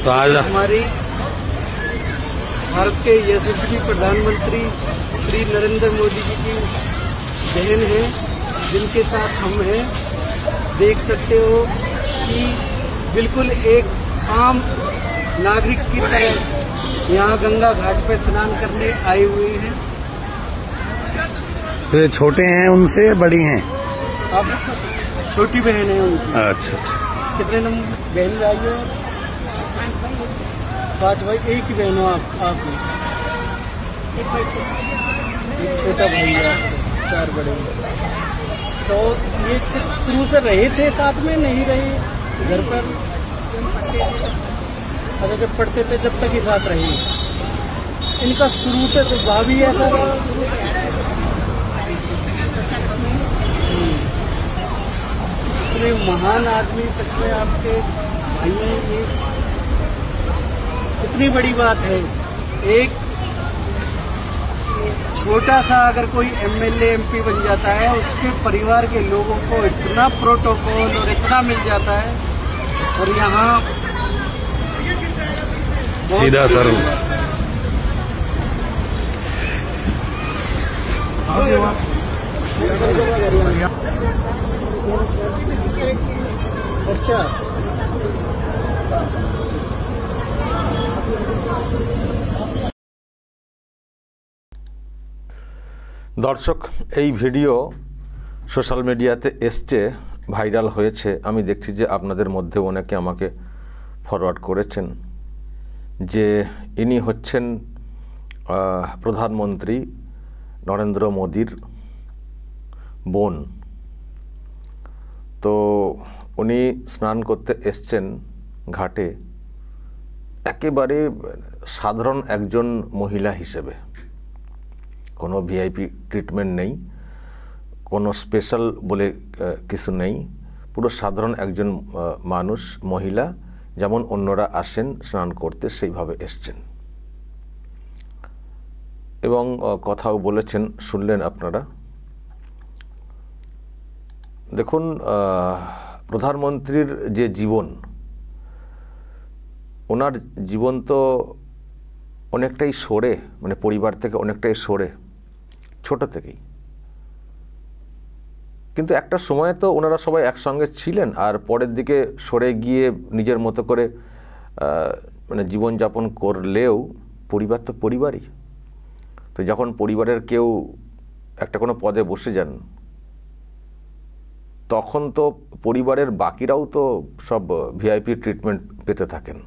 तो आज हमारी भारत के यशस्वी प्रधानमंत्री श्री नरेंद्र मोदी जी की बहन है, जिनके साथ हम हैं। देख सकते हो कि बिल्कुल एक आम नागरिक की तरह यहाँ गंगा घाट पर स्नान करने आई हुई हैं। तो ये छोटे हैं उनसे बड़ी हैं? अब छोटी बहन है उनकी। अच्छा, कितने नंबर बहन आई हो? 5 भाई, एक ही बहन हो आप ही। एक छोटा भाई है आपसे, 4 बड़े हैं। तो ये शुरू से रहे थे साथ में, नहीं रहे घर पर? अच्छा, जब पढ़ते थे जब तक ही साथ रहे। इनका शुरू से स्वभाव ही ऐसा था। इतने महान आदमी सच में आपके भाई हैं, ये कितनी बड़ी बात है। एक छोटा सा अगर कोई एमएलए एमपी बन जाता है, उसके परिवार के लोगों को इतना प्रोटोकॉल और इतना मिल जाता है, और यहाँ सीधा सरल। अच्छा, দর্শক, এই ভিডিও সোশ্যাল মিডিয়াতে এসছে, ভাইরাল হয়েছে। আমি দেখছি যে আপনাদের মধ্যে অনেকে আমাকে ফরওয়ার্ড করেছেন যে ইনি হচ্ছেন প্রধানমন্ত্রী নরেন্দ্র মোদির বোন। তো উনি স্নান করতে এসছেন ঘাটে একেবারে সাধারণ একজন মহিলা হিসেবে। কোনো ভিআইপি ট্রিটমেন্ট নেই, কোনো স্পেশাল বলে কিছু নেই। পুরো সাধারণ একজন মানুষ, মহিলা, যেমন অন্যরা আসেন স্নান করতে সেইভাবে এসছেন এবং কথাও বলেছেন, শুনলেন আপনারা। দেখুন, প্রধানমন্ত্রীর যে জীবন, ওনার জীবন তো অনেকটাই সরে, মানে পরিবার থেকে অনেকটাই সরে, ছোট থেকেই। কিন্তু একটা সময়ে তো ওনারা সবাই একসঙ্গে ছিলেন, আর পরের দিকে সরে গিয়ে নিজের মতো করে মানে জীবনযাপন করলেও পরিবার তো পরিবারই। তো যখন পরিবারের কেউ একটা কোনো পদে বসে যান, তখন তো পরিবারের বাকিরাও তো সব ভিআইপি ট্রিটমেন্ট পেতে থাকেন।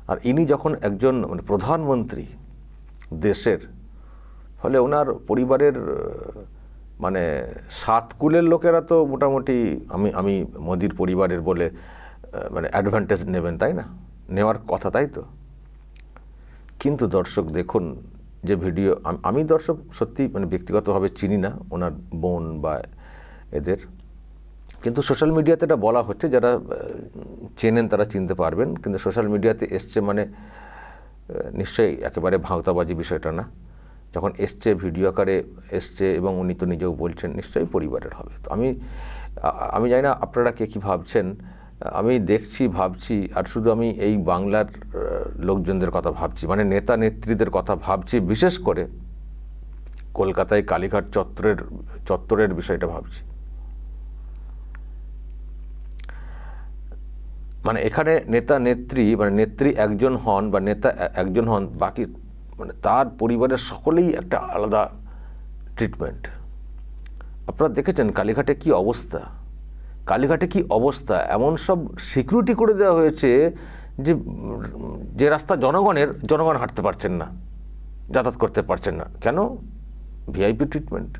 আর ইনি যখন একজন মানে প্রধানমন্ত্রী দেশের, ফলে ওনার পরিবারের মানে 7 কুলের লোকেরা তো মোটামুটি আমি মোদির পরিবারের বলে মানে অ্যাডভান্টেজ নেবেন, তাই না? নেওয়ার কথা, তাই তো। কিন্তু দর্শক দেখুন যে ভিডিও, আমি দর্শক সত্যি মানে ব্যক্তিগতভাবে চিনি না ওনার বোন বা এদের, কিন্তু সোশ্যাল মিডিয়াতে এটা বলা হচ্ছে, যারা চেনেন তারা চিনতে পারবেন। কিন্তু সোশ্যাল মিডিয়াতে এসছে মানে নিশ্চয়ই একেবারে ভাঁওতাবাজি বিষয়টা না। যখন এসছে ভিডিও আকারে এসছে এবং উনি তো নিজেও বলছেন, নিশ্চয়ই পরিবারের হবে। তো আমি জানি না আপনারা কে কী ভাবছেন। আমি দেখছি, ভাবছি, আর শুধু আমি এই বাংলার লোকজনদের কথা ভাবছি, মানে নেতা নেত্রীদের কথা ভাবছি। বিশেষ করে কলকাতায় কালীঘাট চত্বরের বিষয়টা ভাবছি। মানে এখানে নেতা নেত্রী, মানে নেত্রী একজন হন বা নেতা একজন হন, বাকি মানে তার পরিবারের সকলেই একটা আলাদা ট্রিটমেন্ট। আপনারা দেখেছেন কালীঘাটে কি অবস্থা, কালীঘাটে কি অবস্থা। এমন সব সিকিউরিটি করে দেওয়া হয়েছে যে রাস্তা জনগণ হাঁটতে পারছেন না, যাতায়াত করতে পারছেন না। কেন? VIP treatment.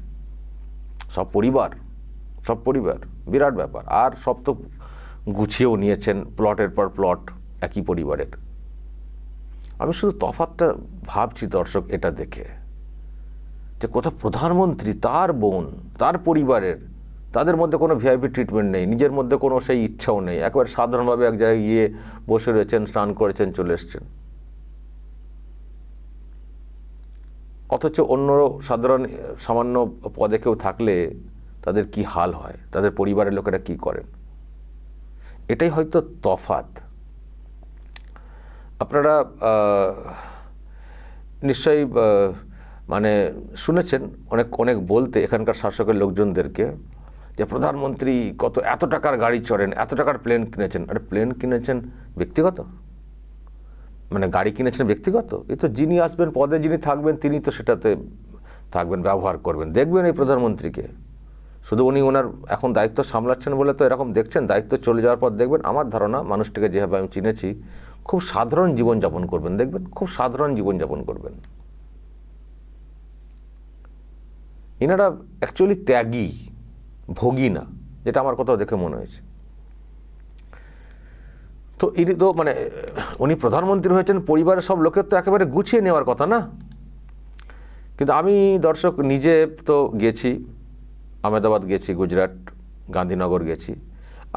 সব পরিবার, বিরাট ব্যাপার। আর সব তো গুছিয়েও নিয়েছেন, প্লটের পর প্লট একই পরিবারের। আমি শুধু তফাৎটা ভাবছি দর্শক এটা দেখে, যে কোথাও প্রধানমন্ত্রী, তার বোন, তার পরিবারের, তাদের মধ্যে কোনো ভিআইপি ট্রিটমেন্ট নেই, নিজের মধ্যে কোনো সেই ইচ্ছাও নেই। একেবারে সাধারণভাবে এক জায়গায় গিয়ে বসে রয়েছেন, স্নান করেছেন, চলে এসছেন। অথচ অন্য সাধারণ সামান্য পদে কেউ থাকলে তাদের কি হাল হয়, তাদের পরিবারের লোকেরা কি করেন। এটাই হয়তো তফাৎ। আপনারা নিশ্চয়ই মানে শুনেছেন অনেক অনেক বলতে এখানকার শাসকের লোকজনদেরকে যে প্রধানমন্ত্রী এত টাকার গাড়ি চড়েন, এত টাকার প্লেন কিনেছেন। আরে প্লেন কিনেছেন ব্যক্তিগত, মানে গাড়ি কিনেছেন ব্যক্তিগত, এ তো যিনি আসবেন পদে যিনি থাকবেন তিনি তো সেটাতে থাকবেন, ব্যবহার করবেন। দেখবেন এই প্রধানমন্ত্রীকে শুধু উনি ওনার এখন দায়িত্ব সামলাচ্ছেন বলে তো এরকম দেখছেন, দায়িত্ব চলে যাওয়ার পর দেখবেন আমার ধারণা মানুষটিকে যেভাবে আমি চিনেছি খুব সাধারণ জীবনযাপন করবেন, দেখবেন খুব সাধারণ জীবনযাপন করবেন। এনারা অ্যাকচুয়ালি ত্যাগী, ভোগী না, যেটা আমার কোথাও দেখে মনে হয়েছে। তো ইনি তো মানে উনি প্রধানমন্ত্রী হয়েছেন, পরিবারের সব লোকের তো একেবারে গুছিয়ে নেওয়ার কথা না। কিন্তু আমি দর্শক নিজে তো গেছি, আহমেদাবাদ গেছি, গুজরাট, গান্ধীনগর গেছি,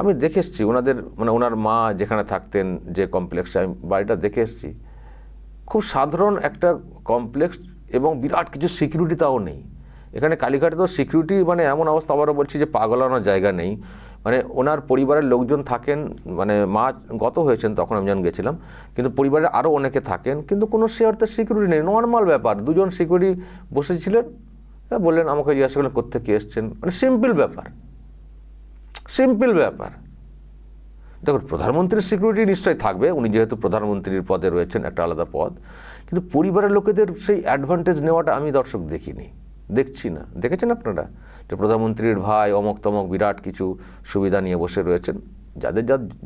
আমি দেখে এসেছি ওনাদের মানে ওনার মা যেখানে থাকতেন যে কমপ্লেক্সে, আমি বাড়িটা দেখে এসেছি। খুব সাধারণ একটা কমপ্লেক্স এবং বিরাট কিছু সিকিউরিটি তাও নেই। এখানে কালীঘাটে তো সিকিউরিটি মানে এমন অবস্থা, আবারও বলছি যে পাগলানোর জায়গা নেই। মানে ওনার পরিবারের লোকজন থাকেন, মানে মা গত হয়েছেন তখন আমি যখন গেছিলাম, কিন্তু পরিবারের আরও অনেকে থাকেন, কিন্তু কোনো সে অর্থে সিকিউরিটি নেই। নর্মাল ব্যাপার, দুজন সিকিউরিটি বসেছিলেন, বললেন আমাকে জিজ্ঞাসা করলেন কোত্থেকে এসছেন, মানে সিম্পল ব্যাপার, সিম্পল ব্যাপার। দেখুন প্রধানমন্ত্রীর সিকিউরিটি নিশ্চয়ই থাকবে, উনি যেহেতু প্রধানমন্ত্রীর পদে রয়েছেন, একটা আলাদা পদ, কিন্তু পরিবারের লোকেদের সেই অ্যাডভান্টেজ নেওয়াটা আমি দর্শক দেখিনি, দেখছি না। দেখেছেন আপনারা যে প্রধানমন্ত্রীর ভাই অমক তমক বিরাট কিছু সুবিধা নিয়ে বসে রয়েছেন, যাদের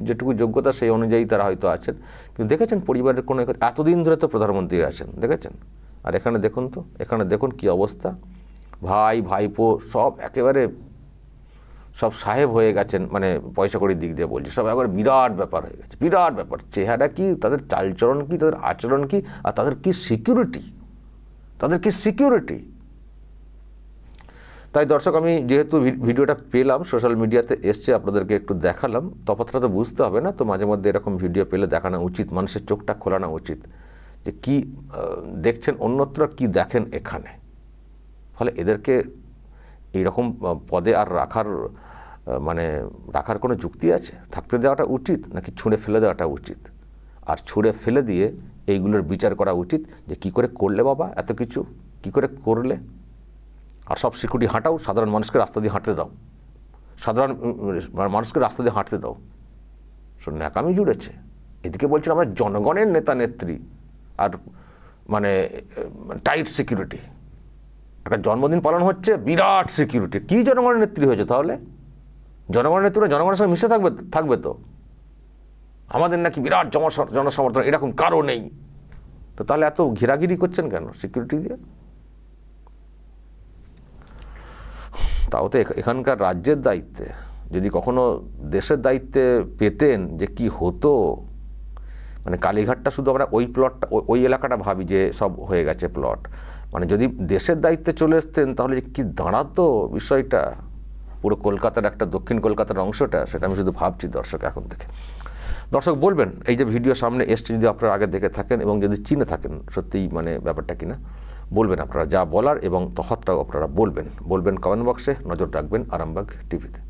যেটুকু যোগ্যতা সেই অনুযায়ী তারা হয়তো আছেন, কিন্তু দেখেছেন পরিবারের কোনো এতদিন ধরে তো প্রধানমন্ত্রী আছেন, দেখেছেন। আর এখানে দেখুন তো, এখানে দেখুন কি অবস্থা, ভাই ভাইপো সব একেবারে সব সাহেব হয়ে গেছেন, মানে পয়সা কড়ির দিক দিয়ে বলছি, সব একবার বিরাট ব্যাপার হয়ে গেছে, বিরাট ব্যাপার। চেহারা কি, তাদের চালচরণ কি, তাদের আচরণ কি, আর তাদের কি সিকিউরিটি, তাদের কি সিকিউরিটি। তাই দর্শক আমি যেহেতু ভিডিওটা পেলাম, সোশ্যাল মিডিয়াতে এসছে, আপনাদেরকে একটু দেখালাম। তফাৎটা তো বুঝতে হবে না, তো মাঝে মধ্যে এরকম ভিডিও পেলে দেখানো উচিত, মানুষের চোখটা খোলানো উচিত যে কি দেখছেন অন্যত্র, কি দেখেন এখানে। ফলে এদেরকে এইরকম পদে আর রাখার কোনো যুক্তি আছে? থাকতে দেওয়াটা উচিত নাকি ছুঁড়ে ফেলে দেওয়াটা উচিত? আর ছুঁড়ে ফেলে দিয়ে এইগুলোর বিচার করা উচিত যে কি করে করলে বাবা এত কিছু, কি করে করলে। আর সব সিকিউরিটি হাঁটাও, সাধারণ মানুষকে রাস্তা দিয়ে হাঁটতে দাও, সাধারণ মানুষকে রাস্তা দিয়ে হাঁটতে দাও। শোন ন্যাকামি জুড়েছে। এদিকে বলছেন আমরা জনগণের নেতা নেত্রী, আর মানে টাইট সিকিউরিটি। একটা জন্মদিন পালন হচ্ছে, বিরাট সিকিউরিটি। কি জনগণের নেত্রী হয়েছে তাহলে? জনগণের নেত্রী জনগণের সঙ্গে মিশে থাকবে তো। আমাদের নাকি বিরাট জনসমর্থন, এরকম কারো নেই। তো তাহলে এত ঘেরাঘিরি করছেন কেন সিকিউরিটি দিয়ে? তাও তো এখানকার রাজ্যের দায়িত্বে, যদি কখনো দেশের দায়িত্বে পেতেন যে কি হতো। মানে কালীঘাটটা শুধু আমরা ওই প্লটটা, ওই এলাকাটা ভাবি যে সব হয়ে গেছে প্লট, মানে যদি দেশের দায়িত্বে চলে আসতেন তাহলে কি দাঁড়াতো বিষয়টা, পুরো কলকাতার একটা দক্ষিণ কলকাতার অংশটা, সেটা আমি শুধু ভাবছি দর্শক এখন থেকে। দর্শক বলবেন এই যে ভিডিও সামনে এসছে, যদি আপনারা আগে দেখে থাকেন এবং যদি চিনে থাকেন সত্যিই মানে ব্যাপারটা কিনা, বলবেন আপনারা যা বলার, এবং তফাৎটাও আপনারা বলবেন কমেন্ট বক্সে। নজর রাখবেন আরামবাগ টিভিতে।